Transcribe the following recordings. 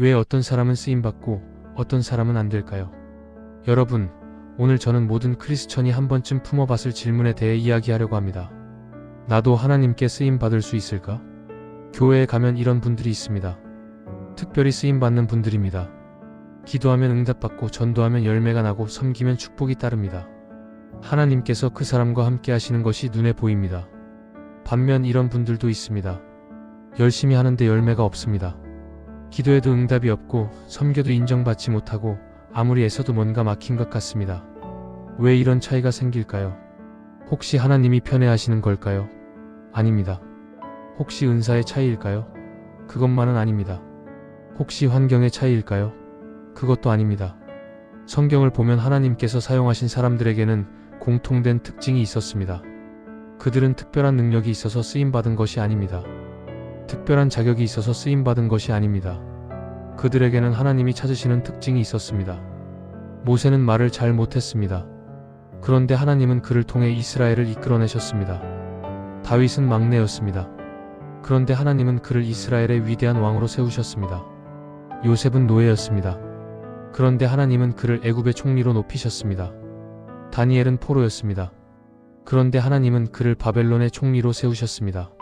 왜 어떤 사람은 쓰임받고 어떤 사람은 안 될까요? 여러분, 오늘 저는 모든 크리스천이 한 번쯤 품어봤을 질문에 대해 이야기하려고 합니다. 나도 하나님께 쓰임받을 수 있을까? 교회에 가면 이런 분들이 있습니다. 특별히 쓰임받는 분들입니다. 기도하면 응답받고 전도하면 열매가 나고 섬기면 축복이 따릅니다. 하나님께서 그 사람과 함께 하시는 것이 눈에 보입니다. 반면 이런 분들도 있습니다. 열심히 하는데 열매가 없습니다. 기도해도 응답이 없고 섬겨도 인정받지 못하고 아무리 애써도 뭔가 막힌 것 같습니다. 왜 이런 차이가 생길까요? 혹시 하나님이 편애하시는 걸까요? 아닙니다. 혹시 은사의 차이일까요? 그것만은 아닙니다. 혹시 환경의 차이일까요? 그것도 아닙니다. 성경을 보면 하나님께서 사용하신 사람들에게는 공통된 특징이 있었습니다. 그들은 특별한 능력이 있어서 쓰임받은 것이 아닙니다. 특별한 자격이 있어서 쓰임받은 것이 아닙니다. 그들에게는 하나님이 찾으시는 특징이 있었습니다. 모세는 말을 잘 못했습니다. 그런데 하나님은 그를 통해 이스라엘을 이끌어내셨습니다. 다윗은 막내였습니다. 그런데 하나님은 그를 이스라엘의 위대한 왕으로 세우셨습니다. 요셉은 노예였습니다. 그런데 하나님은 그를 애굽의 총리로 높이셨습니다. 다니엘은 포로였습니다. 그런데 하나님은 그를 바벨론의 총리로 세우셨습니다.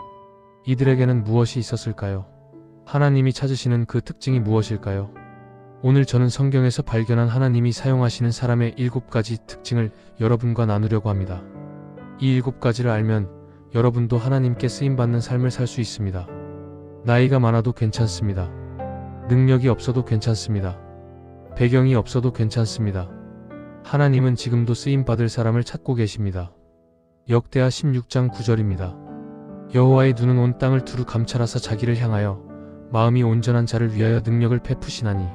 이들에게는 무엇이 있었을까요? 하나님이 찾으시는 그 특징이 무엇일까요? 오늘 저는 성경에서 발견한 하나님이 사용하시는 사람의 7가지 특징을 여러분과 나누려고 합니다. 이 7가지를 알면 여러분도 하나님께 쓰임받는 삶을 살 수 있습니다. 나이가 많아도 괜찮습니다. 능력이 없어도 괜찮습니다. 배경이 없어도 괜찮습니다. 하나님은 지금도 쓰임받을 사람을 찾고 계십니다. 역대하 16장 9절입니다. 여호와의 눈은 온 땅을 두루 감찰하사 자기를 향하여 마음이 온전한 자를 위하여 능력을 베푸시나니.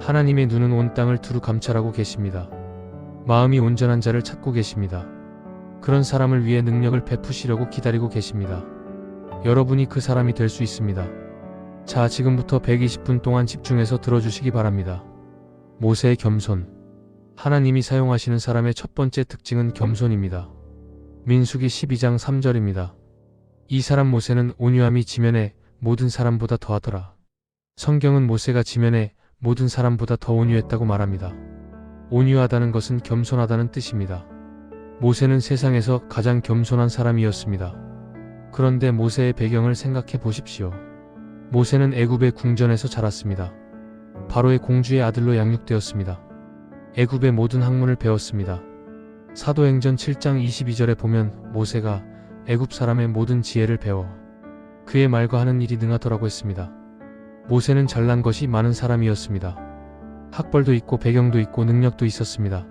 하나님의 눈은 온 땅을 두루 감찰하고 계십니다. 마음이 온전한 자를 찾고 계십니다. 그런 사람을 위해 능력을 베푸시려고 기다리고 계십니다. 여러분이 그 사람이 될 수 있습니다. 자, 지금부터 120분 동안 집중해서 들어주시기 바랍니다. 모세의 겸손. 하나님이 사용하시는 사람의 첫 번째 특징은 겸손입니다. 민수기 12장 3절입니다. 이 사람 모세는 온유함이 지면의 모든 사람보다 더하더라. 성경은 모세가 지면의 모든 사람보다 더 온유했다고 말합니다. 온유하다는 것은 겸손하다는 뜻입니다. 모세는 세상에서 가장 겸손한 사람이었습니다. 그런데 모세의 배경을 생각해 보십시오. 모세는 애굽의 궁전에서 자랐습니다. 바로의 공주의 아들로 양육되었습니다. 애굽의 모든 학문을 배웠습니다. 사도행전 7장 22절에 보면 모세가 애굽 사람의 모든 지혜를 배워 그의 말과 하는 일이 능하더라고 했습니다. 모세는 잘난 것이 많은 사람이었습니다. 학벌도 있고 배경도 있고 능력도 있었습니다.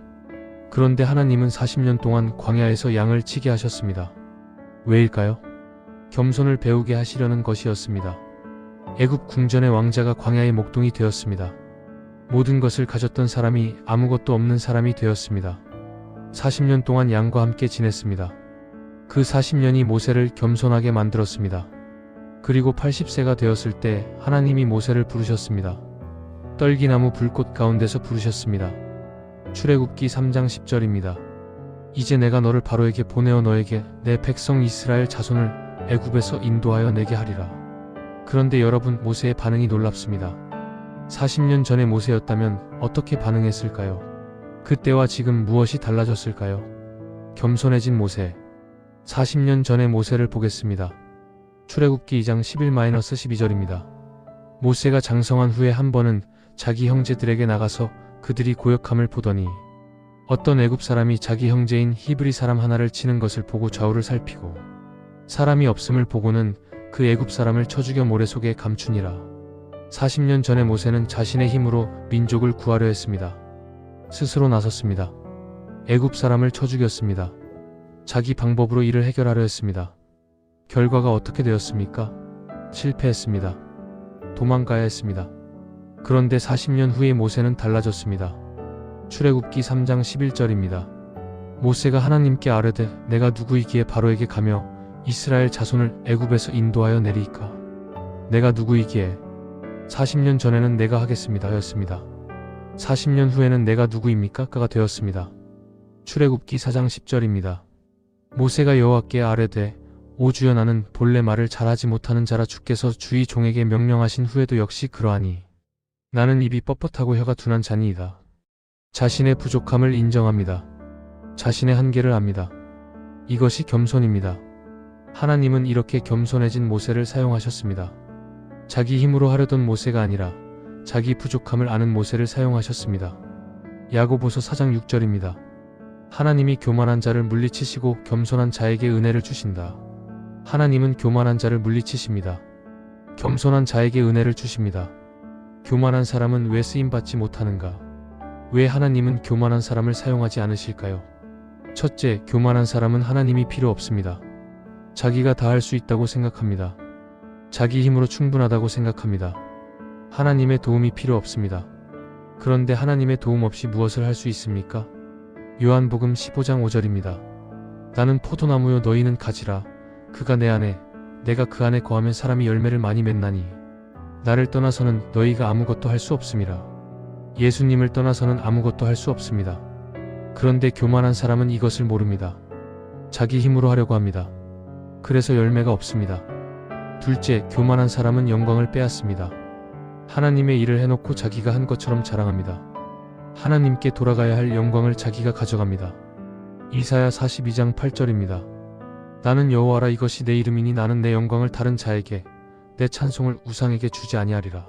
그런데 하나님은 40년 동안 광야에서 양을 치게 하셨습니다. 왜일까요? 겸손을 배우게 하시려는 것이었습니다. 애굽 궁전의 왕자가 광야의 목동이 되었습니다. 모든 것을 가졌던 사람이 아무것도 없는 사람이 되었습니다. 40년 동안 양과 함께 지냈습니다. 그 40년이 모세를 겸손하게 만들었습니다. 그리고 80세가 되었을 때 하나님이 모세를 부르셨습니다. 떨기나무 불꽃 가운데서 부르셨습니다. 출애굽기 3장 10절입니다. 이제 내가 너를 바로에게 보내어 너에게 내 백성 이스라엘 자손을 애굽에서 인도하여 내게 하리라. 그런데 여러분, 모세의 반응이 놀랍습니다. 40년 전의 모세였다면 어떻게 반응했을까요? 그때와 지금 무엇이 달라졌을까요? 겸손해진 모세. 40년 전의 모세를 보겠습니다. 출애굽기 2장 11-12절입니다. 모세가 장성한 후에 한 번은 자기 형제들에게 나가서 그들이 고역함을 보더니 어떤 애굽 사람이 자기 형제인 히브리 사람 하나를 치는 것을 보고 좌우를 살피고 사람이 없음을 보고는 그 애굽 사람을 쳐 죽여 모래 속에 감추니라. 40년 전의 모세는 자신의 힘으로 민족을 구하려 했습니다. 스스로 나섰습니다. 애굽 사람을 쳐 죽였습니다. 자기 방법으로 일을 해결하려 했습니다. 결과가 어떻게 되었습니까? 실패했습니다. 도망가야 했습니다. 그런데 40년 후에 모세는 달라졌습니다. 출애굽기 3장 11절입니다. 모세가 하나님께 아뢰되 내가 누구이기에 바로에게 가며 이스라엘 자손을 애굽에서 인도하여 내리이까? 내가 누구이기에? 40년 전에는 내가 하겠습니다 였습니다. 40년 후에는 내가 누구입니까? 가 되었습니다. 출애굽기 4장 10절입니다. 모세가 여호와께 아뢰되 오 주여, 나는 본래 말을 잘하지 못하는 자라 주께서 주의 종에게 명령하신 후에도 역시 그러하니 나는 입이 뻣뻣하고 혀가 둔한 자니이다. 자신의 부족함을 인정합니다. 자신의 한계를 압니다. 이것이 겸손입니다. 하나님은 이렇게 겸손해진 모세를 사용하셨습니다. 자기 힘으로 하려던 모세가 아니라 자기 부족함을 아는 모세를 사용하셨습니다. 야고보서 4장 6절입니다. 하나님이 교만한 자를 물리치시고 겸손한 자에게 은혜를 주신다. 하나님은 교만한 자를 물리치십니다. 겸손한 자에게 은혜를 주십니다. 교만한 사람은 왜 쓰임받지 못하는가? 왜 하나님은 교만한 사람을 사용하지 않으실까요? 첫째, 교만한 사람은 하나님이 필요 없습니다. 자기가 다 할 수 있다고 생각합니다. 자기 힘으로 충분하다고 생각합니다. 하나님의 도움이 필요 없습니다. 그런데 하나님의 도움 없이 무엇을 할 수 있습니까? 요한복음 15장 5절입니다. 나는 포도나무요 너희는 가지라. 그가 내 안에 내가 그 안에 거하면 사람이 열매를 많이 맺나니 나를 떠나서는 너희가 아무것도 할 수 없음이라. 예수님을 떠나서는 아무것도 할 수 없습니다. 그런데 교만한 사람은 이것을 모릅니다. 자기 힘으로 하려고 합니다. 그래서 열매가 없습니다. 둘째, 교만한 사람은 영광을 빼앗습니다. 하나님의 일을 해놓고 자기가 한 것처럼 자랑합니다. 하나님께 돌아가야 할 영광을 자기가 가져갑니다. 이사야 42장 8절입니다. 나는 여호와라 이것이 내 이름이니 나는 내 영광을 다른 자에게 내 찬송을 우상에게 주지 아니하리라.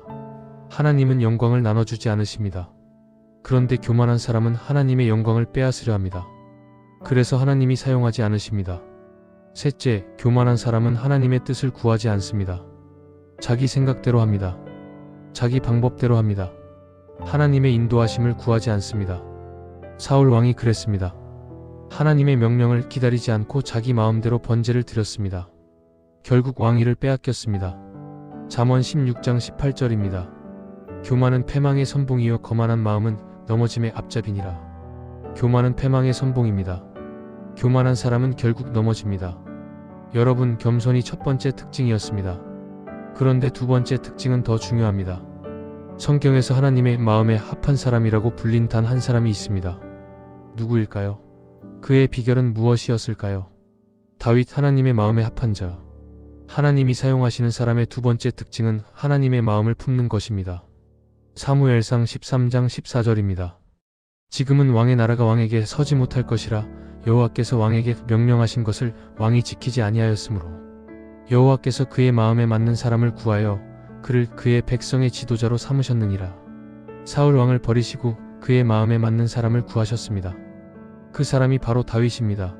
하나님은 영광을 나눠주지 않으십니다. 그런데 교만한 사람은 하나님의 영광을 빼앗으려 합니다. 그래서 하나님이 사용하지 않으십니다. 셋째, 교만한 사람은 하나님의 뜻을 구하지 않습니다. 자기 생각대로 합니다. 자기 방법대로 합니다. 하나님의 인도하심을 구하지 않습니다. 사울 왕이 그랬습니다. 하나님의 명령을 기다리지 않고 자기 마음대로 번제를 드렸습니다. 결국 왕위를 빼앗겼습니다. 잠언 16장 18절입니다. 교만은 패망의 선봉이요 거만한 마음은 넘어짐의 앞잡이니라. 교만은 패망의 선봉입니다. 교만한 사람은 결국 넘어집니다. 여러분, 겸손이 첫 번째 특징이었습니다. 그런데 두 번째 특징은 더 중요합니다. 성경에서 하나님의 마음에 합한 사람이라고 불린 단 한 사람이 있습니다. 누구일까요? 그의 비결은 무엇이었을까요? 다윗, 하나님의 마음에 합한 자. 하나님이 사용하시는 사람의 두 번째 특징은 하나님의 마음을 품는 것입니다. 사무엘상 13장 14절입니다. 지금은 왕의 나라가 왕에게 서지 못할 것이라 여호와께서 왕에게 명령하신 것을 왕이 지키지 아니하였으므로 여호와께서 그의 마음에 맞는 사람을 구하여 그를 그의 백성의 지도자로 삼으셨느니라. 사울 왕을 버리시고 그의 마음에 맞는 사람을 구하셨습니다. 그 사람이 바로 다윗입니다.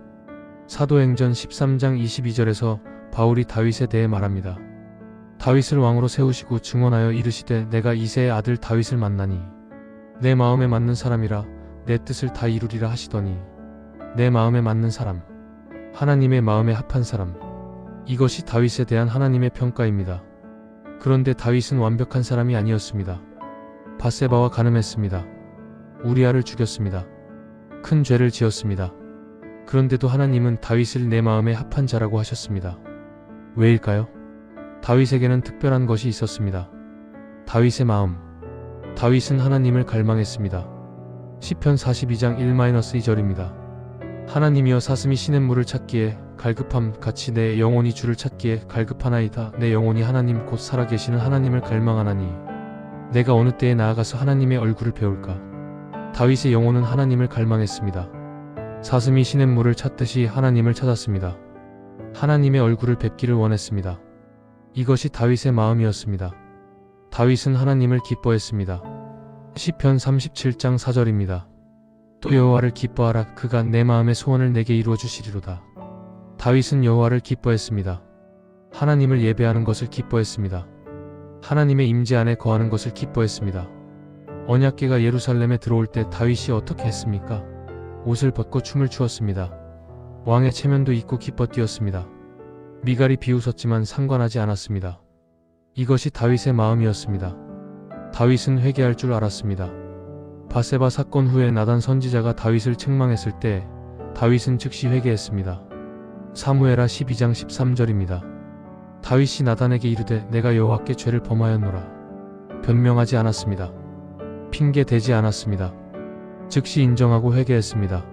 사도행전 13장 22절에서 바울이 다윗에 대해 말합니다. 다윗을 왕으로 세우시고 증언하여 이르시되 내가 이새의 아들 다윗을 만나니 내 마음에 맞는 사람이라 내 뜻을 다 이루리라 하시더니 내 마음에 맞는 사람, 하나님의 마음에 합한 사람, 이것이 다윗에 대한 하나님의 평가입니다. 그런데 다윗은 완벽한 사람이 아니었습니다. 밧세바와 간음했습니다. 우리아를 죽였습니다. 큰 죄를 지었습니다. 그런데도 하나님은 다윗을 내 마음에 합한 자라고 하셨습니다. 왜일까요? 다윗에게는 특별한 것이 있었습니다. 다윗의 마음. 다윗은 하나님을 갈망했습니다. 시편 42장 1-2절입니다. 하나님이여 사슴이 시냇물을 찾기에 갈급함 같이 내 영혼이 주를 찾기에 갈급하나이다. 내 영혼이 하나님 곧 살아계시는 하나님을 갈망하나니 내가 어느 때에 나아가서 하나님의 얼굴을 배울까. 다윗의 영혼은 하나님을 갈망했습니다. 사슴이 시냇물을 찾듯이 하나님을 찾았습니다. 하나님의 얼굴을 뵙기를 원했습니다. 이것이 다윗의 마음이었습니다. 다윗은 하나님을 기뻐했습니다. 시편 37장 4절입니다. 또 여호와를 기뻐하라. 그가 내 마음의 소원을 내게 이루어 주시리로다. 다윗은 여호와를 기뻐했습니다. 하나님을 예배하는 것을 기뻐했습니다. 하나님의 임재 안에 거하는 것을 기뻐했습니다. 언약궤가 예루살렘에 들어올 때 다윗이 어떻게 했습니까? 옷을 벗고 춤을 추었습니다. 왕의 체면도 입고 기뻐 뛰었습니다. 미갈이 비웃었지만 상관하지 않았습니다. 이것이 다윗의 마음이었습니다. 다윗은 회개할 줄 알았습니다. 밧세바 사건 후에 나단 선지자가 다윗을 책망했을 때 다윗은 즉시 회개했습니다. 사무엘하 12장 13절입니다. 다윗이 나단에게 이르되 내가 여호와께 죄를 범하였노라. 변명하지 않았습니다. 핑계 대지 않았습니다. 즉시 인정하고 회개했습니다.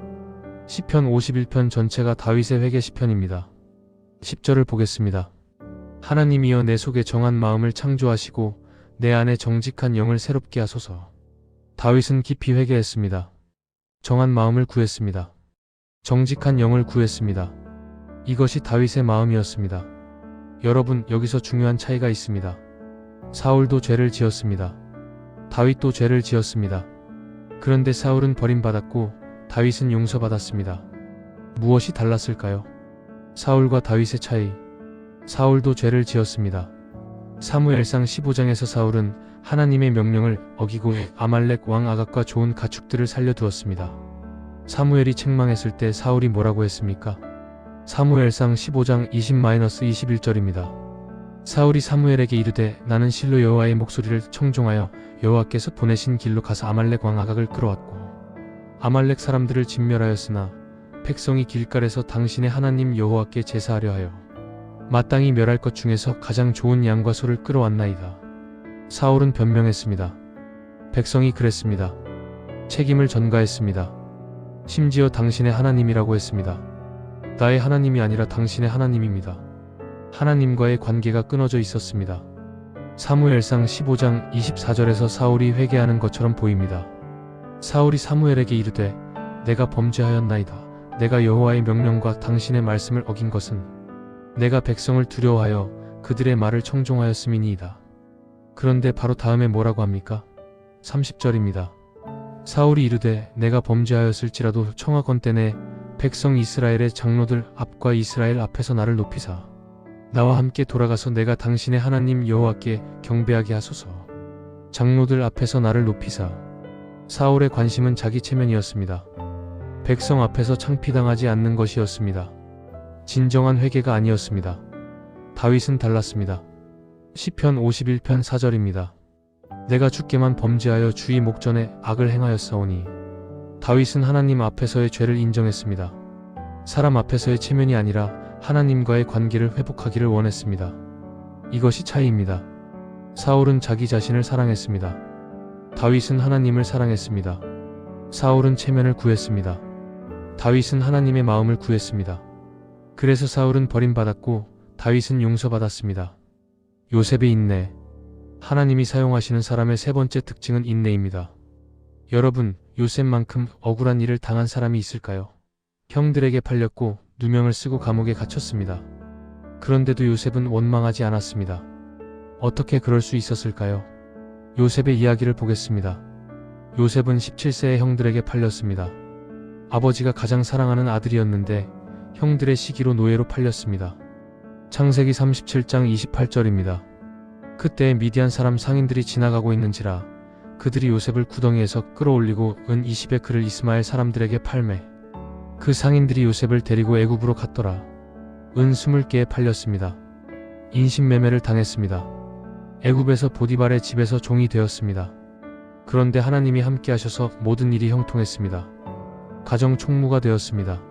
시편 51편 전체가 다윗의 회개 시편입니다. 10절을 보겠습니다. 하나님이여 내 속에 정한 마음을 창조하시고 내 안에 정직한 영을 새롭게 하소서. 다윗은 깊이 회개했습니다. 정한 마음을 구했습니다. 정직한 영을 구했습니다. 이것이 다윗의 마음이었습니다. 여러분, 여기서 중요한 차이가 있습니다. 사울도 죄를 지었습니다. 다윗도 죄를 지었습니다. 그런데 사울은 버림받았고 다윗은 용서받았습니다. 무엇이 달랐을까요? 사울과 다윗의 차이. 사울도 죄를 지었습니다. 사무엘상 15장에서 사울은 하나님의 명령을 어기고 아말렉 왕 아각과 좋은 가축들을 살려두었습니다. 사무엘이 책망했을 때 사울이 뭐라고 했습니까? 사무엘상 15장 20-21절입니다. 사울이 사무엘에게 이르되 나는 실로 여호와의 목소리를 청종하여 여호와께서 보내신 길로 가서 아말렉 왕 아각을 끌어왔고 아말렉 사람들을 진멸하였으나 백성이 길갈에서 당신의 하나님 여호와께 제사하려 하여 마땅히 멸할 것 중에서 가장 좋은 양과 소를 끌어왔나이다. 사울은 변명했습니다. 백성이 그랬습니다. 책임을 전가했습니다. 심지어 당신의 하나님이라고 했습니다. 나의 하나님이 아니라 당신의 하나님입니다. 하나님과의 관계가 끊어져 있었습니다. 사무엘상 15장 24절에서 사울이 회개하는 것처럼 보입니다. 사울이 사무엘에게 이르되 내가 범죄하였나이다. 내가 여호와의 명령과 당신의 말씀을 어긴 것은 내가 백성을 두려워하여 그들의 말을 청종하였음이니이다. 그런데 바로 다음에 뭐라고 합니까? 30절입니다. 사울이 이르되 내가 범죄하였을지라도 청하건대 내 백성 이스라엘의 장로들 앞과 이스라엘 앞에서 나를 높이사 나와 함께 돌아가서 내가 당신의 하나님 여호와께 경배하게 하소서. 장로들 앞에서 나를 높이사. 사울의 관심은 자기 체면이었습니다. 백성 앞에서 창피당하지 않는 것이었습니다. 진정한 회개가 아니었습니다. 다윗은 달랐습니다. 시편 51편 4절입니다. 내가 주께만 범죄하여 주의 목전에 악을 행하였사오니. 다윗은 하나님 앞에서의 죄를 인정했습니다. 사람 앞에서의 체면이 아니라 하나님과의 관계를 회복하기를 원했습니다. 이것이 차이입니다. 사울은 자기 자신을 사랑했습니다. 다윗은 하나님을 사랑했습니다. 사울은 체면을 구했습니다. 다윗은 하나님의 마음을 구했습니다. 그래서 사울은 버림받았고 다윗은 용서받았습니다. 요셉의 인내. 하나님이 사용하시는 사람의 세 번째 특징은 인내입니다. 여러분, 요셉만큼 억울한 일을 당한 사람이 있을까요? 형들에게 팔렸고 누명을 쓰고 감옥에 갇혔습니다. 그런데도 요셉은 원망하지 않았습니다. 어떻게 그럴 수 있었을까요? 요셉의 이야기를 보겠습니다. 요셉은 17세의 형들에게 팔렸습니다. 아버지가 가장 사랑하는 아들이었는데 형들의 시기로 노예로 팔렸습니다. 창세기 37장 28절입니다. 그때 미디안 사람 상인들이 지나가고 있는지라 그들이 요셉을 구덩이에서 끌어올리고 은 20에 그를 이스마엘 사람들에게 팔매 그 상인들이 요셉을 데리고 애굽으로 갔더라. 은 20개에 팔렸습니다. 인신매매를 당했습니다. 애굽에서 보디발의 집에서 종이 되었습니다. 그런데 하나님이 함께 하셔서 모든 일이 형통했습니다. 가정 총무가 되었습니다.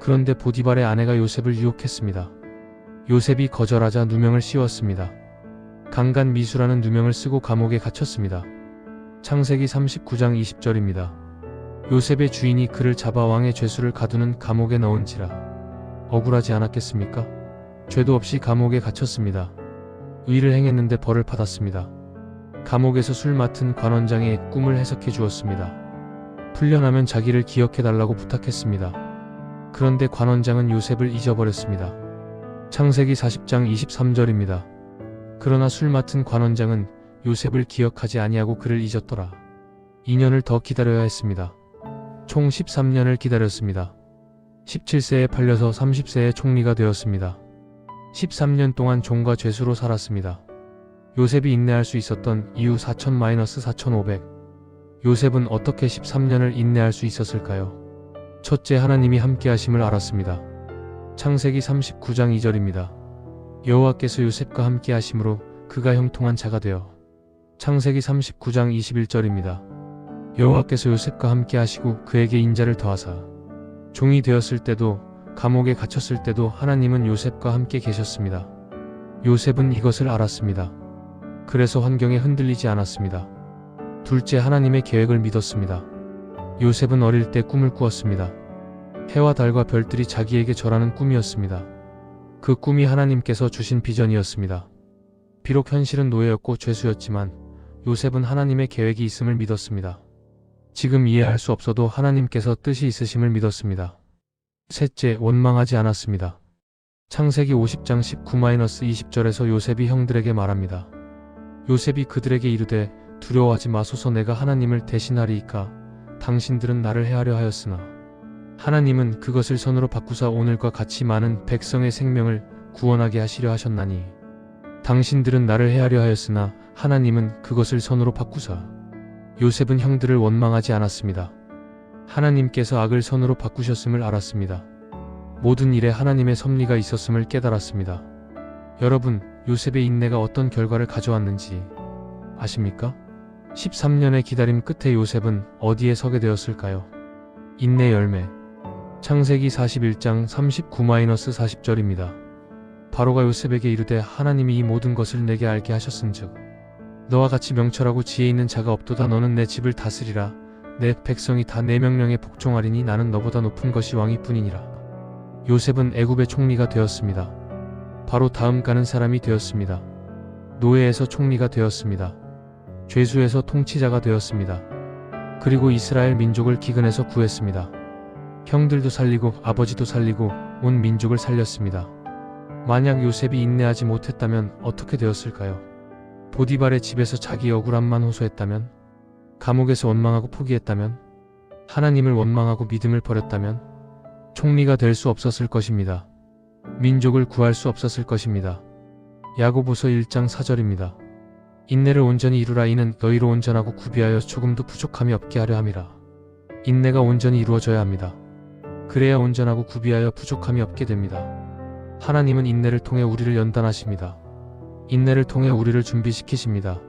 그런데 보디발의 아내가 요셉을 유혹했습니다. 요셉이 거절하자 누명을 씌웠습니다. 강간 미수라는 누명을 쓰고 감옥에 갇혔습니다. 창세기 39장 20절입니다. 요셉의 주인이 그를 잡아 왕의 죄수를 가두는 감옥에 넣은지라. 억울하지 않았겠습니까? 죄도 없이 감옥에 갇혔습니다. 의를 행했는데 벌을 받았습니다. 감옥에서 술 맡은 관원장의 꿈을 해석해 주었습니다. 풀려나면 자기를 기억해달라고 부탁했습니다. 그런데 관원장은 요셉을 잊어버렸습니다. 창세기 40장 23절입니다. 그러나 술 맡은 관원장은 요셉을 기억하지 아니하고 그를 잊었더라. 2년을 더 기다려야 했습니다. 총 13년을 기다렸습니다. 17세에 팔려서 30세에 총리가 되었습니다. 13년 동안 종과 죄수로 살았습니다. 요셉이 인내할 수 있었던 이유 4000-4500. 요셉은 어떻게 13년을 인내할 수 있었을까요? 첫째, 하나님이 함께 하심을 알았습니다. 창세기 39장 2절입니다. 여호와께서 요셉과 함께 하심으로 그가 형통한 자가 되어. 창세기 39장 21절입니다. 여호와께서 요셉과 함께 하시고 그에게 인자를 더하사. 종이 되었을 때도 감옥에 갇혔을 때도 하나님은 요셉과 함께 계셨습니다. 요셉은 이것을 알았습니다. 그래서 환경에 흔들리지 않았습니다. 둘째, 하나님의 계획을 믿었습니다. 요셉은 어릴 때 꿈을 꾸었습니다. 해와 달과 별들이 자기에게 절하는 꿈이었습니다. 그 꿈이 하나님께서 주신 비전이었습니다. 비록 현실은 노예였고 죄수였지만 요셉은 하나님의 계획이 있음을 믿었습니다. 지금 이해할 수 없어도 하나님께서 뜻이 있으심을 믿었습니다. 셋째, 원망하지 않았습니다. 창세기 50장 19-20절에서 요셉이 형들에게 말합니다. 요셉이 그들에게 이르되 두려워하지 마소서, 내가 하나님을 대신하리이까. 당신들은 나를 해하려 하였으나 하나님은 그것을 선으로 바꾸사 오늘과 같이 많은 백성의 생명을 구원하게 하시려 하셨나니, 당신들은 나를 해하려 하였으나 하나님은 그것을 선으로 바꾸사. 요셉은 형들을 원망하지 않았습니다. 하나님께서 악을 선으로 바꾸셨음을 알았습니다. 모든 일에 하나님의 섭리가 있었음을 깨달았습니다. 여러분, 요셉의 인내가 어떤 결과를 가져왔는지 아십니까? 13년의 기다림 끝에 요셉은 어디에 서게 되었을까요? 인내 열매. 창세기 41장 39-40절입니다. 바로가 요셉에게 이르되 하나님이 이 모든 것을 내게 알게 하셨은즉 너와 같이 명철하고 지혜 있는 자가 없도다. 너는 내 집을 다스리라. 내 백성이 다 내 명령에 복종하리니 나는 너보다 높은 것이 왕이뿐이니라. 요셉은 애굽의 총리가 되었습니다. 바로 다음 가는 사람이 되었습니다. 노예에서 총리가 되었습니다. 죄수에서 통치자가 되었습니다. 그리고 이스라엘 민족을 기근에서 구했습니다. 형들도 살리고 아버지도 살리고 온 민족을 살렸습니다. 만약 요셉이 인내하지 못했다면 어떻게 되었을까요? 보디발의 집에서 자기 억울함만 호소했다면, 감옥에서 원망하고 포기했다면, 하나님을 원망하고 믿음을 버렸다면 총리가 될 수 없었을 것입니다. 민족을 구할 수 없었을 것입니다. 야고보서 1장 4절입니다. 인내를 온전히 이루라. 이는 너희로 온전하고 구비하여 조금도 부족함이 없게 하려 함이라. 인내가 온전히 이루어져야 합니다. 그래야 온전하고 구비하여 부족함이 없게 됩니다. 하나님은 인내를 통해 우리를 연단하십니다. 인내를 통해 우리를 준비시키십니다.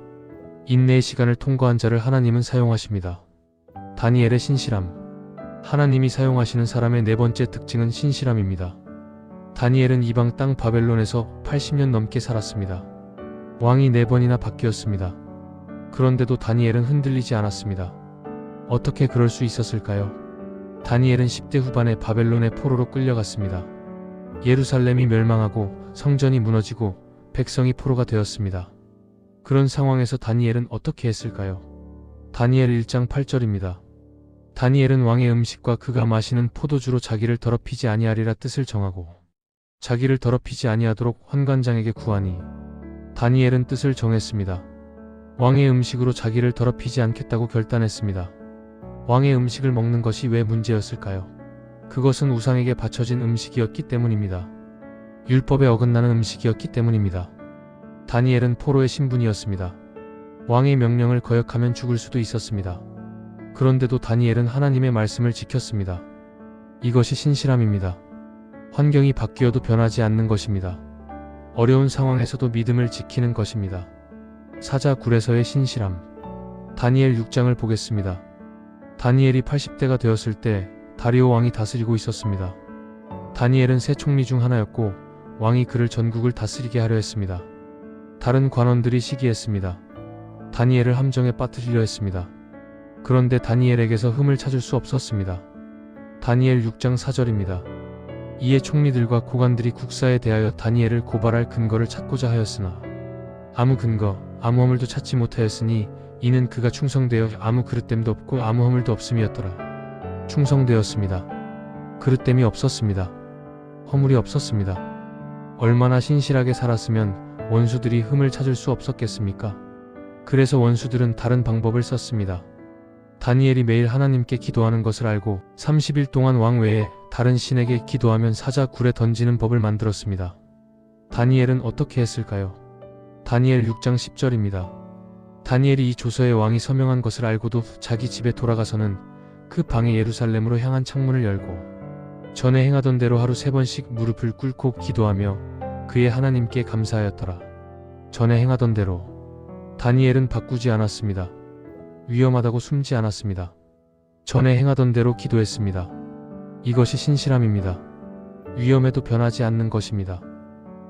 인내의 시간을 통과한 자를 하나님은 사용하십니다. 다니엘의 신실함. 하나님이 사용하시는 사람의 네 번째 특징은 신실함입니다. 다니엘은 이방 땅 바벨론에서 80년 넘게 살았습니다. 왕이 4번이나 바뀌었습니다. 그런데도 다니엘은 흔들리지 않았습니다. 어떻게 그럴 수 있었을까요? 다니엘은 10대 후반에 바벨론의 포로로 끌려갔습니다. 예루살렘이 멸망하고 성전이 무너지고 백성이 포로가 되었습니다. 그런 상황에서 다니엘은 어떻게 했을까요? 다니엘 1장 8절입니다. 다니엘은 왕의 음식과 그가 마시는 포도주로 자기를 더럽히지 아니하리라 뜻을 정하고 자기를 더럽히지 아니하도록 환관장에게 구하니, 다니엘은 뜻을 정했습니다. 왕의 음식으로 자기를 더럽히지 않겠다고 결단했습니다. 왕의 음식을 먹는 것이 왜 문제였을까요? 그것은 우상에게 바쳐진 음식이었기 때문입니다. 율법에 어긋나는 음식이었기 때문입니다. 다니엘은 포로의 신분이었습니다. 왕의 명령을 거역하면 죽을 수도 있었습니다. 그런데도 다니엘은 하나님의 말씀을 지켰습니다. 이것이 신실함입니다. 환경이 바뀌어도 변하지 않는 것입니다. 어려운 상황에서도 믿음을 지키는 것입니다. 사자 굴에서의 신실함. 다니엘 6장을 보겠습니다. 다니엘이 80대가 되었을 때 다리오 왕이 다스리고 있었습니다. 다니엘은 세 총리 중 하나였고 왕이 그를 전국을 다스리게 하려 했습니다. 다른 관원들이 시기했습니다. 다니엘을 함정에 빠뜨리려 했습니다. 그런데 다니엘에게서 흠을 찾을 수 없었습니다. 다니엘 6장 4절입니다. 이에 총리들과 고관들이 국사에 대하여 다니엘을 고발할 근거를 찾고자 하였으나 아무 근거, 아무 허물도 찾지 못하였으니 이는 그가 충성되어 아무 그릇됨도 없고 아무 허물도 없음이었더라. 충성되었습니다. 그릇됨이 없었습니다. 허물이 없었습니다. 얼마나 신실하게 살았으면 원수들이 흠을 찾을 수 없었겠습니까? 그래서 원수들은 다른 방법을 썼습니다. 다니엘이 매일 하나님께 기도하는 것을 알고 30일 동안 왕 외에 다른 신에게 기도하면 사자 굴에 던지는 법을 만들었습니다. 다니엘은 어떻게 했을까요? 다니엘 6장 10절입니다. 다니엘이 이 조서에 왕이 서명한 것을 알고도 자기 집에 돌아가서는 그 방에 예루살렘으로 향한 창문을 열고 전에 행하던 대로 하루 3번씩 무릎을 꿇고 기도하며 그의 하나님께 감사하였더라. 전에 행하던 대로. 다니엘은 바꾸지 않았습니다. 위험하다고 숨지 않았습니다. 전에 행하던 대로 기도했습니다. 이것이 신실함입니다. 위험해도 변하지 않는 것입니다.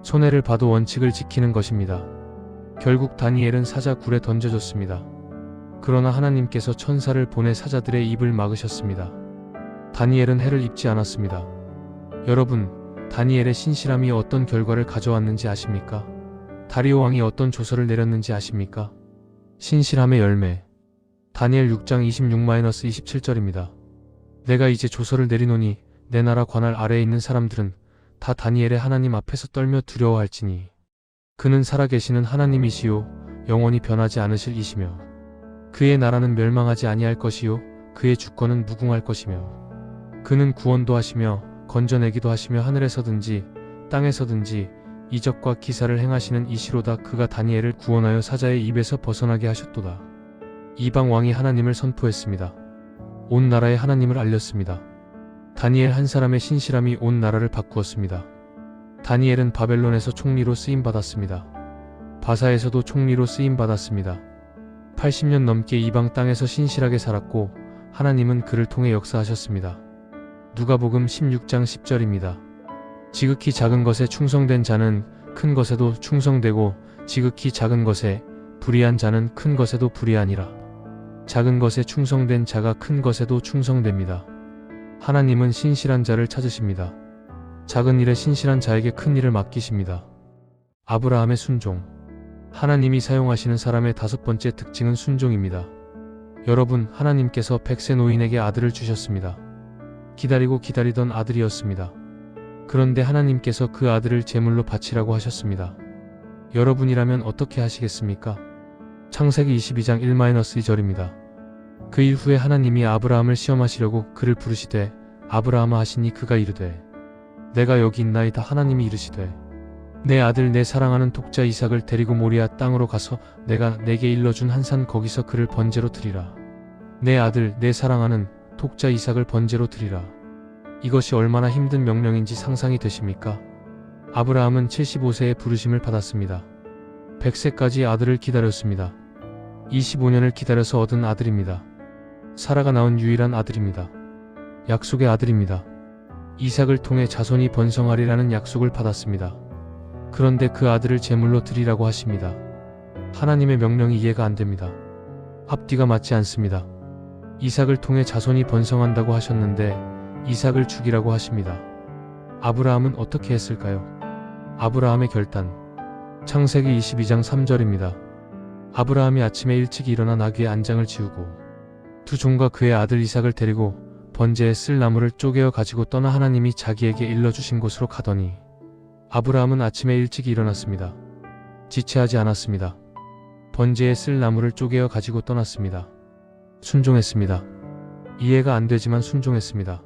손해를 봐도 원칙을 지키는 것입니다. 결국 다니엘은 사자 굴에 던져졌습니다. 그러나 하나님께서 천사를 보내 사자들의 입을 막으셨습니다. 다니엘은 해를 입지 않았습니다. 여러분, 다니엘의 신실함이 어떤 결과를 가져왔는지 아십니까? 다리오 왕이 어떤 조서를 내렸는지 아십니까? 신실함의 열매. 다니엘 6장 26-27절입니다. 내가 이제 조서를 내리노니 내 나라 관할 아래에 있는 사람들은 다 다니엘의 하나님 앞에서 떨며 두려워할지니 그는 살아계시는 하나님이시요 영원히 변하지 않으실 이시며 그의 나라는 멸망하지 아니할 것이요 그의 주권은 무궁할 것이며 그는 구원도 하시며 건져내기도 하시며 하늘에서든지 땅에서든지 이적과 기사를 행하시는 이시로다. 그가 다니엘을 구원하여 사자의 입에서 벗어나게 하셨도다. 이방 왕이 하나님을 선포했습니다. 온 나라에 하나님을 알렸습니다. 다니엘 한 사람의 신실함이 온 나라를 바꾸었습니다. 다니엘은 바벨론에서 총리로 쓰임받았습니다. 바사에서도 총리로 쓰임받았습니다. 80년 넘게 이방 땅에서 신실하게 살았고 하나님은 그를 통해 역사하셨습니다. 누가복음 16장 10절입니다. 지극히 작은 것에 충성된 자는 큰 것에도 충성되고 지극히 작은 것에 불의한 자는 큰 것에도 불의하니라. 작은 것에 충성된 자가 큰 것에도 충성됩니다. 하나님은 신실한 자를 찾으십니다. 작은 일에 신실한 자에게 큰 일을 맡기십니다. 아브라함의 순종. 하나님이 사용하시는 사람의 다섯 번째 특징은 순종입니다. 여러분, 하나님께서 100세 노인에게 아들을 주셨습니다. 기다리고 기다리던 아들이었습니다. 그런데 하나님께서 그 아들을 제물로 바치라고 하셨습니다. 여러분이라면 어떻게 하시겠습니까? 창세기 22장 1-2절입니다. 그 일 후에 하나님이 아브라함을 시험하시려고 그를 부르시되 아브라함아 하시니 그가 이르되 내가 여기 있나이다. 하나님이 이르시되 내 아들 내 사랑하는 독자 이삭을 데리고 모리아 땅으로 가서 내가 내게 일러준 한 산 거기서 그를 번제로 드리라. 내 아들 내 사랑하는 독자 이삭을 번제로 드리라. 이것이 얼마나 힘든 명령인지 상상이 되십니까? 아브라함은 75세에 부르심을 받았습니다. 100세까지 아들을 기다렸습니다. 25년을 기다려서 얻은 아들입니다. 사라가 낳은 유일한 아들입니다. 약속의 아들입니다. 이삭을 통해 자손이 번성하리라는 약속을 받았습니다. 그런데 그 아들을 제물로 드리라고 하십니다. 하나님의 명령이 이해가 안 됩니다. 앞뒤가 맞지 않습니다. 이삭을 통해 자손이 번성한다고 하셨는데 이삭을 죽이라고 하십니다. 아브라함은 어떻게 했을까요? 아브라함의 결단. 창세기 22장 3절입니다. 아브라함이 아침에 일찍 일어나 나귀의 안장을 지우고 두 종과 그의 아들 이삭을 데리고 번제에 쓸 나무를 쪼개어 가지고 떠나 하나님이 자기에게 일러주신 곳으로 가더니 아브라함은 아침에 일찍 일어났습니다. 지체하지 않았습니다. 번제에 쓸 나무를 쪼개어 가지고 떠났습니다. 순종했습니다. 이해가 안 되지만 순종했습니다.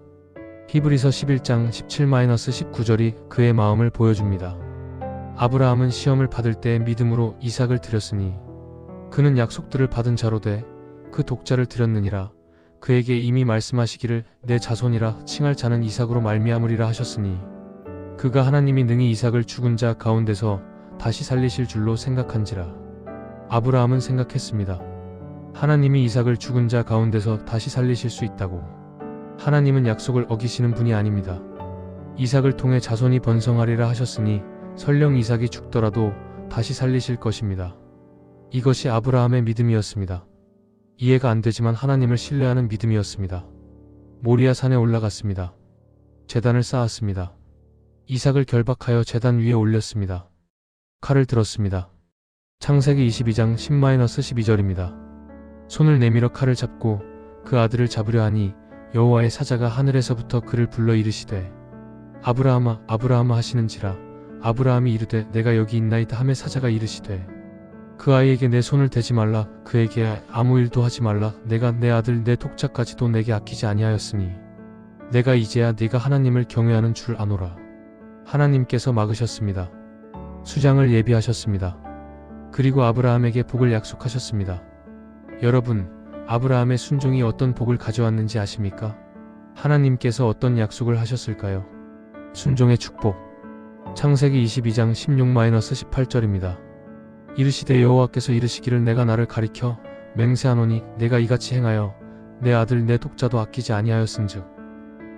히브리서 11장 17-19절이 그의 마음을 보여줍니다. 아브라함은 시험을 받을 때 믿음으로 이삭을 드렸으니 그는 약속들을 받은 자로 돼 그 독자를 드렸느니라. 그에게 이미 말씀하시기를 내 자손이라 칭할 자는 이삭으로 말미암으리라 하셨으니 그가 하나님이 능히 이삭을 죽은 자 가운데서 다시 살리실 줄로 생각한지라. 아브라함은 생각했습니다. 하나님이 이삭을 죽은 자 가운데서 다시 살리실 수 있다고. 하나님은 약속을 어기시는 분이 아닙니다. 이삭을 통해 자손이 번성하리라 하셨으니 설령 이삭이 죽더라도 다시 살리실 것입니다. 이것이 아브라함의 믿음이었습니다. 이해가 안 되지만 하나님을 신뢰하는 믿음이었습니다. 모리아 산에 올라갔습니다. 제단을 쌓았습니다. 이삭을 결박하여 제단 위에 올렸습니다. 칼을 들었습니다. 창세기 22장 10-12절입니다. 손을 내밀어 칼을 잡고 그 아들을 잡으려 하니 여호와의 사자가 하늘에서부터 그를 불러 이르시되 아브라함아 아브라함아 하시는지라. 아브라함이 이르되 내가 여기 있나이다 하매 사자가 이르시되 그 아이에게 내 손을 대지 말라. 그에게 아무 일도 하지 말라. 내가 내 아들 내 독자까지도 내게 아끼지 아니하였으니 내가 이제야 네가 하나님을 경외하는 줄 아노라. 하나님께서 막으셨습니다. 수장을 예비하셨습니다. 그리고 아브라함에게 복을 약속하셨습니다. 여러분, 아브라함의 순종이 어떤 복을 가져왔는지 아십니까? 하나님께서 어떤 약속을 하셨을까요? 순종의 축복. 창세기 22장 16-18절입니다. 이르시되 여호와께서 이르시기를 내가 나를 가리켜 맹세하노니 내가 이같이 행하여 내 아들 내 독자도 아끼지 아니하였은즉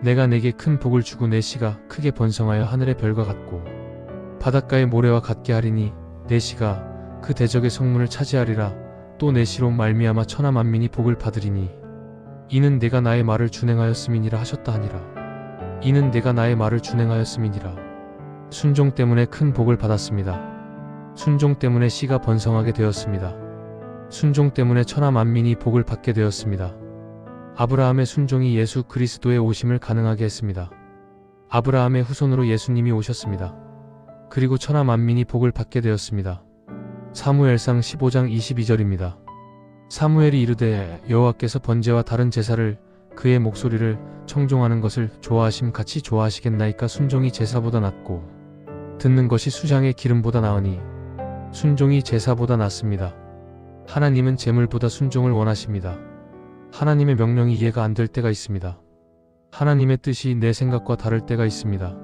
내가 내게 큰 복을 주고 내 씨가 크게 번성하여 하늘의 별과 같고 바닷가의 모래와 같게 하리니 내 씨가 그 대적의 성문을 차지하리라. 또 내 씨로 말미암아 천하 만민이 복을 받으리니 이는 내가 나의 말을 준행하였음이니라 하셨다 하니라. 이는 내가 나의 말을 준행하였음이니라. 순종 때문에 큰 복을 받았습니다. 순종 때문에 씨가 번성하게 되었습니다. 순종 때문에 천하 만민이 복을 받게 되었습니다. 아브라함의 순종이 예수 그리스도의 오심을 가능하게 했습니다. 아브라함의 후손으로 예수님이 오셨습니다. 그리고 천하 만민이 복을 받게 되었습니다. 사무엘상 15장 22절입니다. 사무엘이 이르되 여호와께서 번제와 다른 제사를 그의 목소리를 청종하는 것을 좋아하심 같이 좋아하시겠나이까. 순종이 제사보다 낫고 듣는 것이 수장의 기름보다 나으니 순종이 제사보다 낫습니다. 하나님은 제물보다 순종을 원하십니다. 하나님의 명령이 이해가 안 될 때가 있습니다. 하나님의 뜻이 내 생각과 다를 때가 있습니다.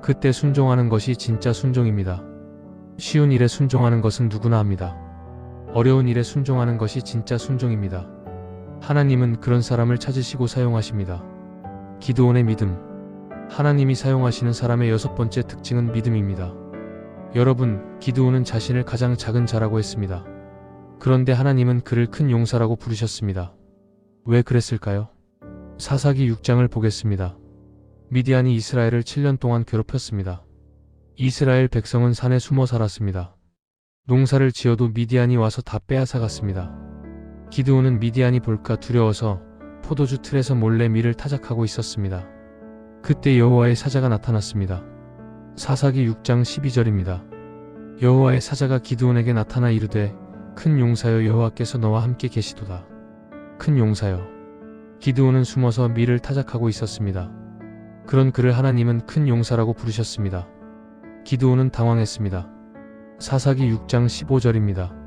그때 순종하는 것이 진짜 순종입니다. 쉬운 일에 순종하는 것은 누구나 합니다. 어려운 일에 순종하는 것이 진짜 순종입니다. 하나님은 그런 사람을 찾으시고 사용하십니다. 기드온의 믿음. 하나님이 사용하시는 사람의 6번째 특징은 믿음입니다. 여러분, 기드온은 자신을 가장 작은 자라고 했습니다. 그런데 하나님은 그를 큰 용사라고 부르셨습니다. 왜 그랬을까요? 사사기 6장을 보겠습니다. 미디안이 이스라엘을 7년 동안 괴롭혔습니다. 이스라엘 백성은 산에 숨어 살았습니다. 농사를 지어도 미디안이 와서 다 빼앗아갔습니다. 기드온은 미디안이 볼까 두려워서 포도주 틀에서 몰래 밀을 타작하고 있었습니다. 그때 여호와의 사자가 나타났습니다. 사사기 6장 12절입니다. 여호와의 사자가 기드온에게 나타나 이르되 큰 용사여 여호와께서 너와 함께 계시도다. 큰 용사여. 기드온은 숨어서 밀을 타작하고 있었습니다. 그런 그를 하나님은 큰 용사라고 부르셨습니다. 기드온은 당황했습니다. 사사기 6장 15절입니다.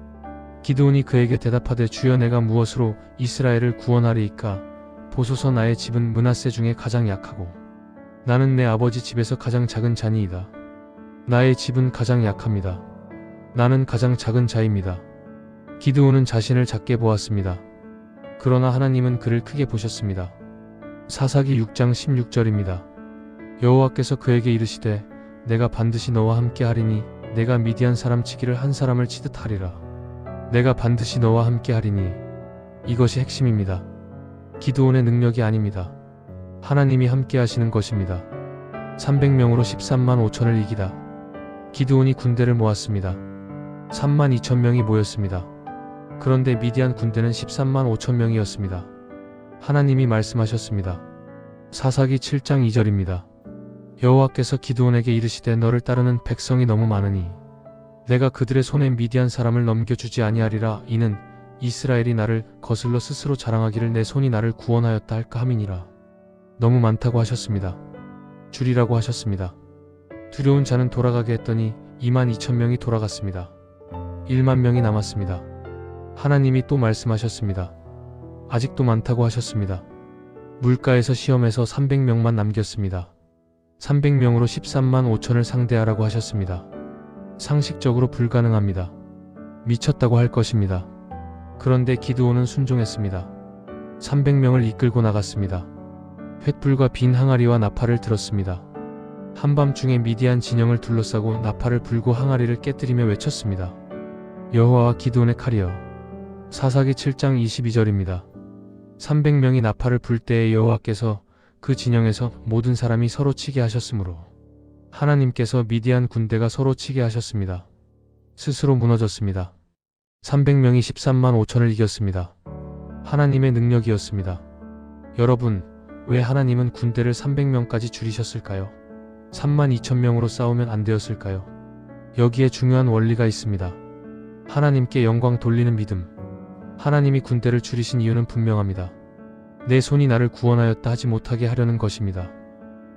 기드온이 그에게 대답하되 주여 내가 무엇으로 이스라엘을 구원하리이까. 보소서 나의 집은 므낫세 중에 가장 약하고 나는 내 아버지 집에서 가장 작은 자니이다. 나의 집은 가장 약합니다. 나는 가장 작은 자입니다. 기드온은 자신을 작게 보았습니다. 그러나 하나님은 그를 크게 보셨습니다. 사사기 6장 16절입니다. 여호와께서 그에게 이르시되 내가 반드시 너와 함께 하리니 내가 미디안 사람 치기를 한 사람을 치듯 하리라. 내가 반드시 너와 함께 하리니. 이것이 핵심입니다. 기드온의 능력이 아닙니다. 하나님이 함께 하시는 것입니다. 300명으로 13만 5천을 이기다. 기드온이 군대를 모았습니다. 3만 2천 명이 모였습니다. 그런데 미디안 군대는 13만 5천 명이었습니다. 하나님이 말씀하셨습니다. 사사기 7장 2절입니다. 여호와께서 기드온에게 이르시되 너를 따르는 백성이 너무 많으니 내가 그들의 손에 미디안 사람을 넘겨주지 아니하리라. 이는 이스라엘이 나를 거슬러 스스로 자랑하기를 내 손이 나를 구원하였다 할까 함이니라. 너무 많다고 하셨습니다. 줄이라고 하셨습니다. 두려운 자는 돌아가게 했더니 2만 2천 명이 돌아갔습니다. 1만 명이 남았습니다. 하나님이 또 말씀하셨습니다. 아직도 많다고 하셨습니다. 물가에서 시험해서 300명만 남겼습니다. 300명으로 13만 5천을 상대하라고 하셨습니다. 상식적으로 불가능합니다. 미쳤다고 할 것입니다. 그런데 기드온은 순종했습니다. 300명을 이끌고 나갔습니다. 횃불과 빈 항아리와 나팔을 들었습니다. 한밤중에 미디안 진영을 둘러싸고 나팔을 불고 항아리를 깨뜨리며 외쳤습니다. 여호와와 기드온의 칼이여. 사사기 7장 22절입니다. 300명이 나팔을 불 때에 여호와께서 그 진영에서 모든 사람이 서로 치게 하셨으므로 하나님께서 미디안 군대가 서로 치게 하셨습니다. 스스로 무너졌습니다. 300명이 13만 5천을 이겼습니다. 하나님의 능력이었습니다. 여러분, 왜 하나님은 군대를 300명까지 줄이셨을까요? 3만 2천 명으로 싸우면 안 되었을까요? 여기에 중요한 원리가 있습니다. 하나님께 영광 돌리는 믿음. 하나님이 군대를 줄이신 이유는 분명합니다. 내 손이 나를 구원하였다 하지 못하게 하려는 것입니다.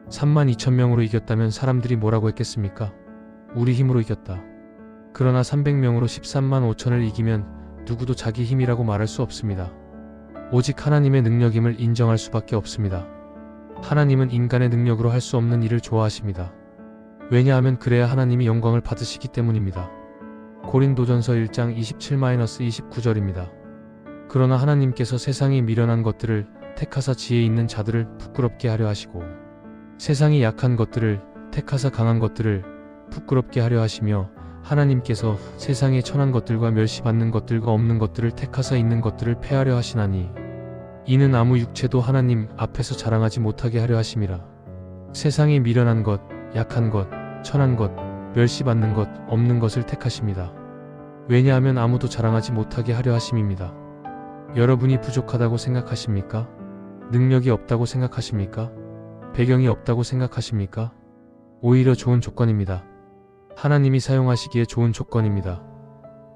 3만 2천 명으로 이겼다면 사람들이 뭐라고 했겠습니까? 우리 힘으로 이겼다. 그러나 300명으로 13만 5천을 이기면 누구도 자기 힘이라고 말할 수 없습니다. 오직 하나님의 능력임을 인정할 수밖에 없습니다. 하나님은 인간의 능력으로 할 수 없는 일을 좋아하십니다. 왜냐하면 그래야 하나님이 영광을 받으시기 때문입니다. 고린도전서 1장 27-29절입니다. 그러나 하나님께서 세상이 미련한 것들을 택하사 지혜 있는 자들을 부끄럽게 하려 하시고 세상이 약한 것들을 택하사 강한 것들을 부끄럽게 하려 하시며 하나님께서 세상의 천한 것들과 멸시받는 것들과 없는 것들을 택하사 있는 것들을 폐하려 하시나니 이는 아무 육체도 하나님 앞에서 자랑하지 못하게 하려 하심이라. 세상이 미련한 것, 약한 것, 천한 것, 멸시받는 것, 없는 것을 택하십니다. 왜냐하면 아무도 자랑하지 못하게 하려 하심입니다. 여러분이 부족하다고 생각하십니까? 능력이 없다고 생각하십니까? 배경이 없다고 생각하십니까? 오히려 좋은 조건입니다. 하나님이 사용하시기에 좋은 조건입니다.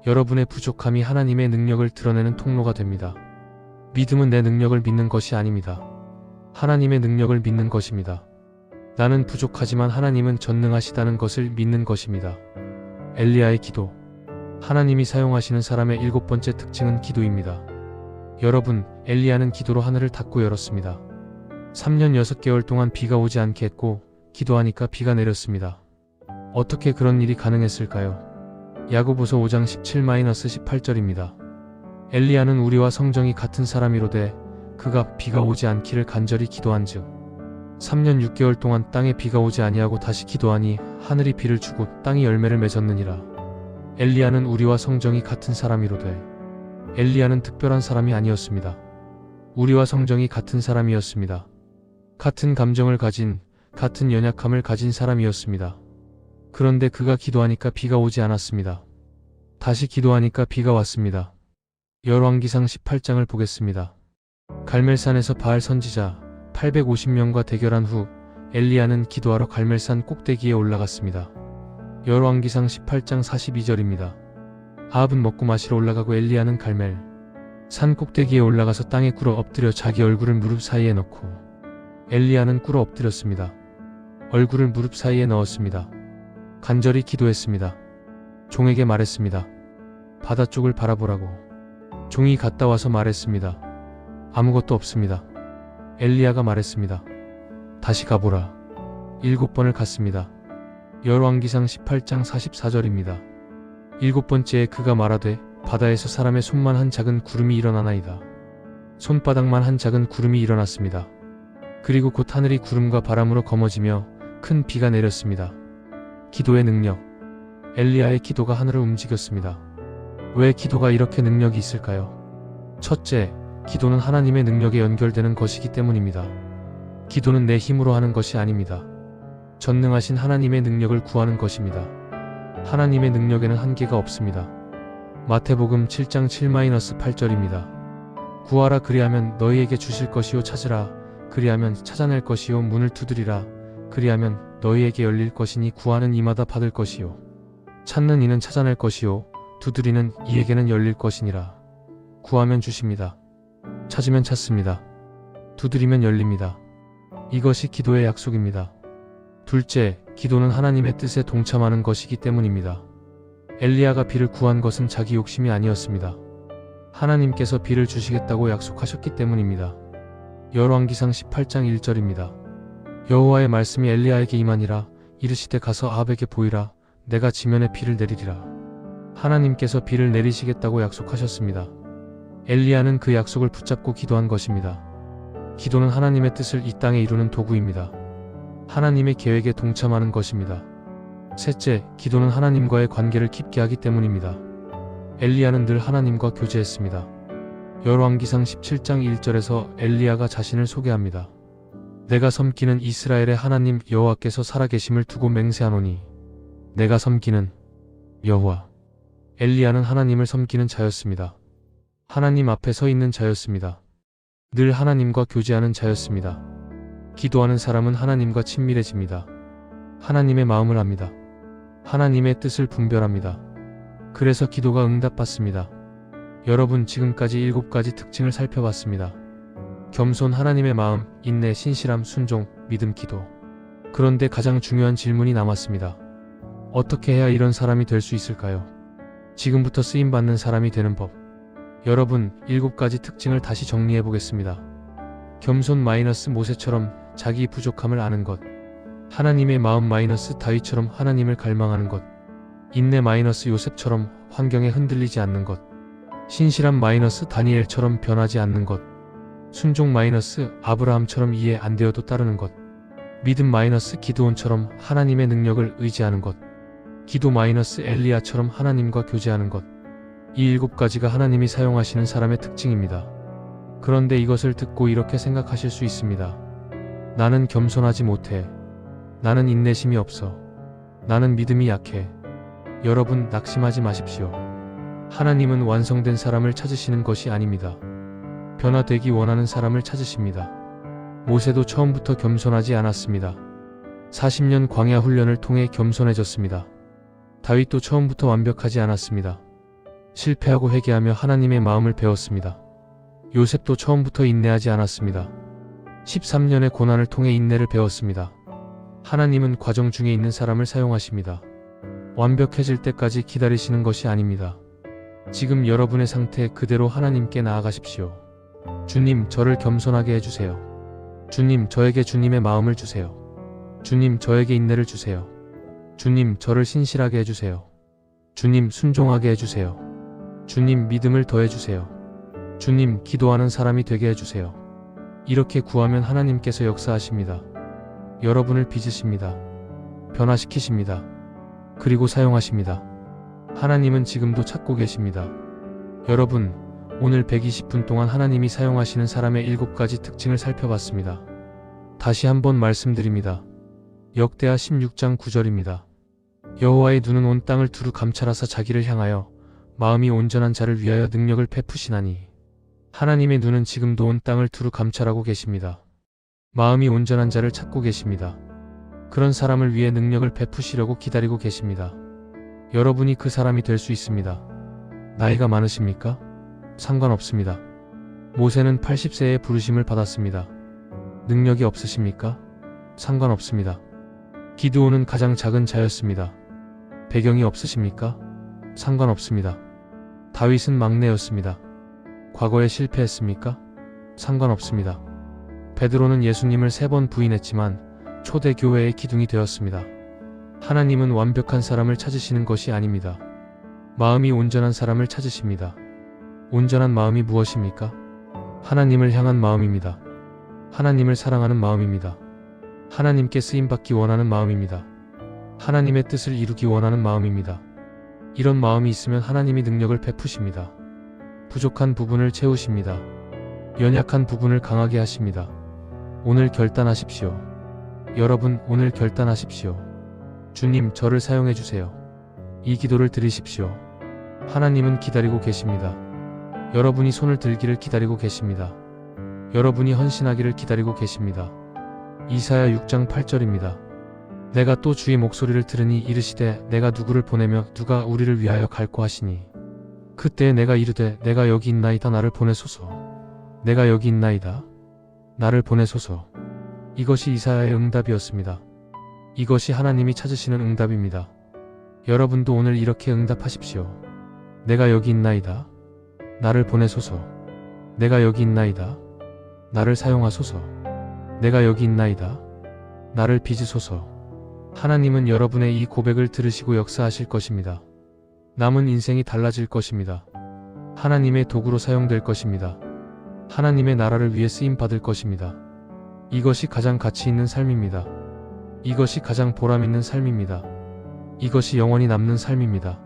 여러분의 부족함이 하나님의 능력을 드러내는 통로가 됩니다. 믿음은 내 능력을 믿는 것이 아닙니다. 하나님의 능력을 믿는 것입니다. 나는 부족하지만 하나님은 전능하시다는 것을 믿는 것입니다. 엘리야의 기도. 하나님이 사용하시는 사람의 7번째 특징은 기도입니다. 여러분, 엘리야는 기도로 하늘을 닫고 열었습니다. 3년 6개월 동안 비가 오지 않게 했고 기도하니까 비가 내렸습니다. 어떻게 그런 일이 가능했을까요? 야고보서 5장 17-18절입니다. 엘리야는 우리와 성정이 같은 사람이로되 그가 비가 오지 않기를 간절히 기도한즉 3년 6개월 동안 땅에 비가 오지 아니하고 다시 기도하니 하늘이 비를 주고 땅이 열매를 맺었느니라. 엘리야는 우리와 성정이 같은 사람이로되 엘리야는 특별한 사람이 아니었습니다. 우리와 성정이 같은 사람이었습니다. 같은 감정을 가진, 같은 연약함을 가진 사람이었습니다. 그런데 그가 기도하니까 비가 오지 않았습니다. 다시 기도하니까 비가 왔습니다. 열왕기상 18장을 보겠습니다. 갈멜산에서 바알 선지자 850명과 대결한 후 엘리야는 기도하러 갈멜산 꼭대기에 올라갔습니다. 열왕기상 18장 42절입니다. 아합은 먹고 마시러 올라가고 엘리야는 갈멜 산 꼭대기에 올라가서 땅에 꿇어 엎드려 자기 얼굴을 무릎 사이에 넣고 엘리야는 꿇어 엎드렸습니다. 얼굴을 무릎 사이에 넣었습니다. 간절히 기도했습니다. 종에게 말했습니다. 바다 쪽을 바라보라고. 종이 갔다 와서 말했습니다. 아무것도 없습니다. 엘리야가 말했습니다. 다시 가보라. 7번을 갔습니다. 열왕기상 18장 44절입니다. 7번째에 그가 말하되 바다에서 사람의 손만 한 작은 구름이 일어나나이다. 손바닥만 한 작은 구름이 일어났습니다. 그리고 곧 하늘이 구름과 바람으로 거머쥐며 큰 비가 내렸습니다. 기도의 능력. 엘리야의 기도가 하늘을 움직였습니다. 왜 기도가 이렇게 능력이 있을까요? 첫째, 기도는 하나님의 능력에 연결되는 것이기 때문입니다. 기도는 내 힘으로 하는 것이 아닙니다. 전능하신 하나님의 능력을 구하는 것입니다. 하나님의 능력에는 한계가 없습니다. 마태복음 7장 7-8절입니다. 구하라 그리하면 너희에게 주실 것이요 찾으라 그리하면 찾아낼 것이요 문을 두드리라 그리하면 너희에게 열릴 것이니 구하는 이마다 받을 것이요 찾는 이는 찾아낼 것이요 두드리는 이에게는 열릴 것이니라. 구하면 주십니다. 찾으면 찾습니다. 두드리면 열립니다. 이것이 기도의 약속입니다. 둘째, 기도는 하나님의 뜻에 동참하는 것이기 때문입니다. 엘리야가 비를 구한 것은 자기 욕심이 아니었습니다. 하나님께서 비를 주시겠다고 약속하셨기 때문입니다. 열왕기상 18장 1절입니다. 여호와의 말씀이 엘리야에게 임하니라. 이르시되 가서 아합에게 보이라. 내가 지면에 비를 내리리라. 하나님께서 비를 내리시겠다고 약속하셨습니다. 엘리야는 그 약속을 붙잡고 기도한 것입니다. 기도는 하나님의 뜻을 이 땅에 이루는 도구입니다. 하나님의 계획에 동참하는 것입니다. 셋째, 기도는 하나님과의 관계를 깊게 하기 때문입니다. 엘리야는 늘 하나님과 교제했습니다. 열왕기상 17장 1절에서 엘리야가 자신을 소개합니다. 내가 섬기는 이스라엘의 하나님 여호와께서 살아계심을 두고 맹세하노니 내가 섬기는 여호와. 엘리야는 하나님을 섬기는 자였습니다. 하나님 앞에 서 있는 자였습니다. 늘 하나님과 교제하는 자였습니다. 기도하는 사람은 하나님과 친밀해집니다. 하나님의 마음을 압니다. 하나님의 뜻을 분별합니다. 그래서 기도가 응답받습니다. 여러분, 지금까지 7가지 특징을 살펴봤습니다. 겸손, 하나님의 마음, 인내, 신실함, 순종, 믿음, 기도. 그런데 가장 중요한 질문이 남았습니다. 어떻게 해야 이런 사람이 될 수 있을까요? 지금부터 쓰임받는 사람이 되는 법. 여러분, 7가지 특징을 다시 정리해 보겠습니다. 겸손 모세처럼 자기 부족함을 아는 것. 하나님의 마음 다윗처럼 하나님을 갈망하는 것. 인내 요셉처럼 환경에 흔들리지 않는 것. 신실함 다니엘처럼 변하지 않는 것. 순종 아브라함처럼 이해 안 되어도 따르는 것. 믿음 기드온처럼 하나님의 능력을 의지하는 것. 기도 엘리야처럼 하나님과 교제하는 것. 이 7가지가 하나님이 사용하시는 사람의 특징입니다. 그런데 이것을 듣고 이렇게 생각하실 수 있습니다. 나는 겸손하지 못해. 나는 인내심이 없어. 나는 믿음이 약해. 여러분, 낙심하지 마십시오. 하나님은 완성된 사람을 찾으시는 것이 아닙니다. 변화되기 원하는 사람을 찾으십니다. 모세도 처음부터 겸손하지 않았습니다. 40년 광야 훈련을 통해 겸손해졌습니다. 다윗도 처음부터 완벽하지 않았습니다. 실패하고 회개하며 하나님의 마음을 배웠습니다. 요셉도 처음부터 인내하지 않았습니다. 13년의 고난을 통해 인내를 배웠습니다. 하나님은 과정 중에 있는 사람을 사용하십니다. 완벽해질 때까지 기다리시는 것이 아닙니다. 지금 여러분의 상태 그대로 하나님께 나아가십시오. 주님, 저를 겸손하게 해주세요. 주님, 저에게 주님의 마음을 주세요. 주님, 저에게 인내를 주세요. 주님, 저를 신실하게 해주세요. 주님, 순종하게 해주세요. 주님, 믿음을 더해주세요. 주님, 기도하는 사람이 되게 해주세요. 이렇게 구하면 하나님께서 역사하십니다. 여러분을 빚으십니다. 변화시키십니다. 그리고 사용하십니다. 하나님은 지금도 찾고 계십니다. 여러분, 오늘 120분 동안 하나님이 사용하시는 사람의 7가지 특징을 살펴봤습니다. 다시 한번 말씀드립니다. 역대하 16장 9절입니다. 여호와의 눈은 온 땅을 두루 감찰하사 자기를 향하여 마음이 온전한 자를 위하여 능력을 베푸시나니. 하나님의 눈은 지금도 온 땅을 두루 감찰하고 계십니다. 마음이 온전한 자를 찾고 계십니다. 그런 사람을 위해 능력을 베푸시려고 기다리고 계십니다. 여러분이 그 사람이 될 수 있습니다. 나이가 많으십니까? 상관없습니다. 모세는 80세에 부르심을 받았습니다. 능력이 없으십니까? 상관없습니다. 기드온은 가장 작은 자였습니다. 배경이 없으십니까? 상관없습니다. 다윗은 막내였습니다. 과거에 실패했습니까? 상관없습니다. 베드로는 예수님을 3번 부인했지만 초대 교회의 기둥이 되었습니다. 하나님은 완벽한 사람을 찾으시는 것이 아닙니다. 마음이 온전한 사람을 찾으십니다. 온전한 마음이 무엇입니까? 하나님을 향한 마음입니다. 하나님을 사랑하는 마음입니다. 하나님께 쓰임받기 원하는 마음입니다. 하나님의 뜻을 이루기 원하는 마음입니다. 이런 마음이 있으면 하나님이 능력을 베푸십니다. 부족한 부분을 채우십니다. 연약한 부분을 강하게 하십니다. 오늘 결단하십시오. 여러분, 오늘 결단하십시오. 주님, 저를 사용해 주세요. 이 기도를 드리십시오. 하나님은 기다리고 계십니다. 여러분이 손을 들기를 기다리고 계십니다. 여러분이 헌신하기를 기다리고 계십니다. 이사야 6장 8절입니다. 내가 또 주의 목소리를 들으니 이르시되 내가 누구를 보내며 누가 우리를 위하여 갈고 하시니. 그때 내가 이르되 내가 여기 있나이다, 나를 보내소서. 내가 여기 있나이다, 나를 보내소서. 이것이 이사야의 응답이었습니다. 이것이 하나님이 찾으시는 응답입니다. 여러분도 오늘 이렇게 응답하십시오. 내가 여기 있나이다, 나를 보내소서. 내가 여기 있나이다, 나를 사용하소서. 내가 여기 있나이다, 나를 빚으소서. 하나님은 여러분의 이 고백을 들으시고 역사하실 것입니다. 남은 인생이 달라질 것입니다. 하나님의 도구로 사용될 것입니다. 하나님의 나라를 위해 쓰임받을 것입니다. 이것이 가장 가치 있는 삶입니다. 이것이 가장 보람 있는 삶입니다. 이것이 영원히 남는 삶입니다.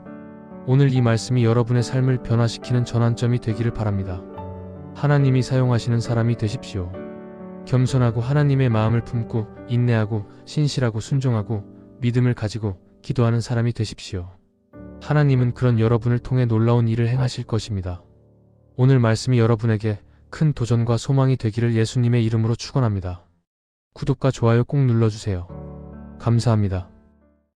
오늘 이 말씀이 여러분의 삶을 변화시키는 전환점이 되기를 바랍니다. 하나님이 사용하시는 사람이 되십시오. 겸손하고 하나님의 마음을 품고 인내하고 신실하고 순종하고 믿음을 가지고 기도하는 사람이 되십시오. 하나님은 그런 여러분을 통해 놀라운 일을 행하실 것입니다. 오늘 말씀이 여러분에게 큰 도전과 소망이 되기를 예수님의 이름으로 축원합니다. 구독과 좋아요 꼭 눌러주세요. 감사합니다.